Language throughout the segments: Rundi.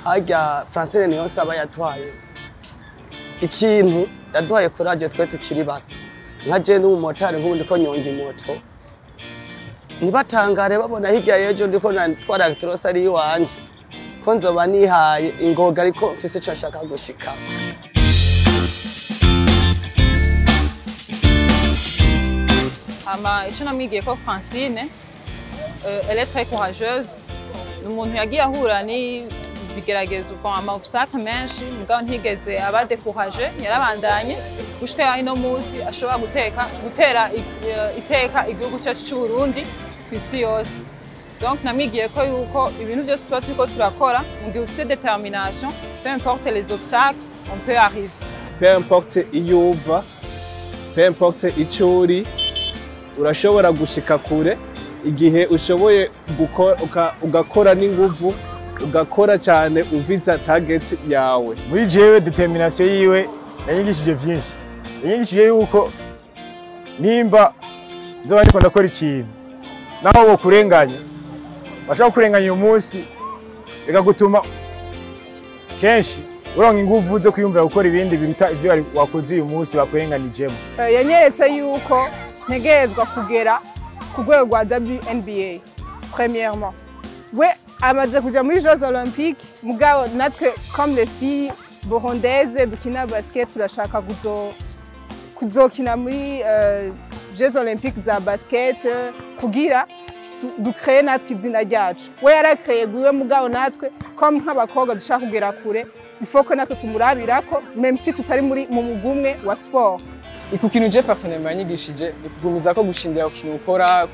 harya Francine Niyonsaba yatwaye ikintu yaduhaye courage twe tukiri bato nka je n'umumotari nk'ubu ndiko nyonga imoto ntibatangare babona hirya y'ejo ndiko natwara actros ari iwanje ko nzoba nihaye ingoga ariko mfise ico nshaka gushika. Ico namwigiye ko Francine elle est très courageuse. Umuntu yagiye ahura ni bigeragezo kwa obstacle menshi mugabo ntigeze aba découragé yarabandanye gushika ino musi ashobora gutera iteka igihugu cyacu cy'u Burundi kwisi yose. Donc namwigiye ko yuko ibintu byose tuba turiko turakora mu gihe ufite détermination, peu importe les obstacles, on peut arriver. Peu importe iyo uva, peu importe icyo uri, urashobora gushika kure igihe ushoboye ugakora n'inguvu ugakora cyane uviza target yawe. Muri jewe determination yiwe yanyigishije byinshi. Yanyigishije yuko nimba nzoba ndiko ndakora ikintu naho bo kurenganya bashaka kurenganya uyu munsi reka gutuma kenshi uronka inguvu zo kwiyumvira gukora ibindi biruta ivyo wakoze uyu munsi bakurenganijemo. Yanyeretse yuko ntegerezwa kugera ku rwego rwa WNBA premièrement. We amaze kuja muri Jeux Olympiques mugabo natwe comme les filles burundaises dukina basket turashaka kuzokina muri Jeux Olympiques za basket kugira dukreye natwe izina ryacu. We yarakreye gwiwe mugabo natwe comme nk'abakobwa dushaka kugera kure il faut que natwe tumurabirako même si tutari muri mu mugumwe wa sport. Iku kintu je personnellement yanyigishije ikugumiza ko gushindira ukintu ukora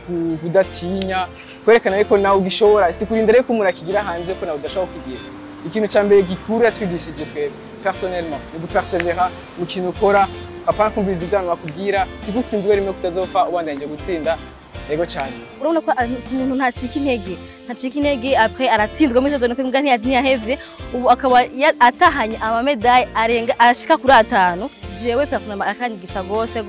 kudatinya kwerekana yuko nawe ugishobora si kurindira ko umuntu akigira hanze ko nawe udashobora kugira. Ikintu cyambere gikuru yatwigishije twe personnellement ni gupersevera mu kintu ukora apana kumviza ibyo abantu bakubwira si gusinzwe rimwe kutazopfa ubandanye gutsinda yego cyane. Urabona ko umuntu ntacika intege après aratsinzwe muri Jeux Olympiques mbwa ntiyahevye ubu akaba atahanye ama medaille arenga ashika kuri 5. Jewe personnellement akanyigisha gose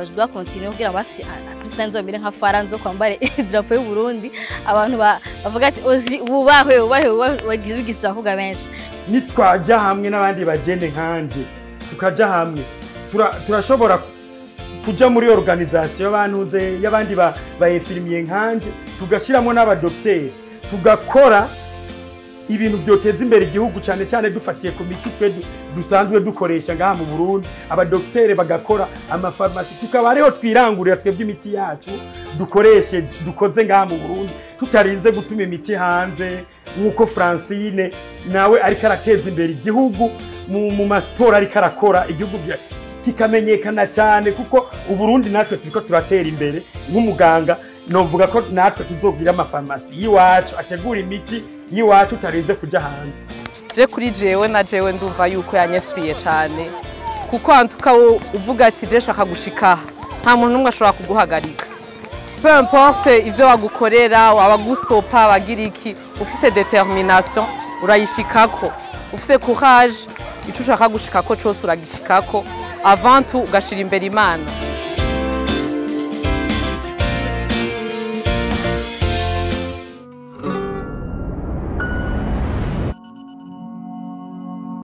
je dois continuer kugira basi atista nzomire nka fara nzo kwambare drapeau y'u Burundi abantu bavuga ati ozi ubahwe wagize kuvuga benshi. Nitwaja hamwe n'abandi bagende nkanje tukaja hamwe turashobora kuja muri organisation y'abantu y'abandi ba infirmier nkanje tugashiramo n'abadocteur tugakora ibintu byoteza imbere igihugu cyane dufatiye ku miti twe dusanzwe dukoresha ngaha mu Burundi abadocteur bagakora amafarmasi tukaba ariho twirangurira twebwe imiti yacu dukoze ngaha mu Burundi tutarinze gutuma imiti hanze nkuko Francine nawe ariko arateza imbere igihugu mu masiporo ariko arakora igihugu kikamenyekana cyane kuko Uburundi natwe turiko turatera imbere nk'umuganga novuga ko natwe tuzogira amafarmasi yiwacu ategura imiti yiwacu utarinze kuja hanze. Je kuri jewe na jewe ndumva yuko yanyespiye cyane kuko antuka uvuga ati je shaka gushika nta muntu numwe ashobora kuguhagarika. Peu importe ivyo wagukorera wabagustopa bagira iki ufise determination urayishikako ufise courage ico ushaka gushikako cyose uragishikako avant tout ugashira imbere Imana.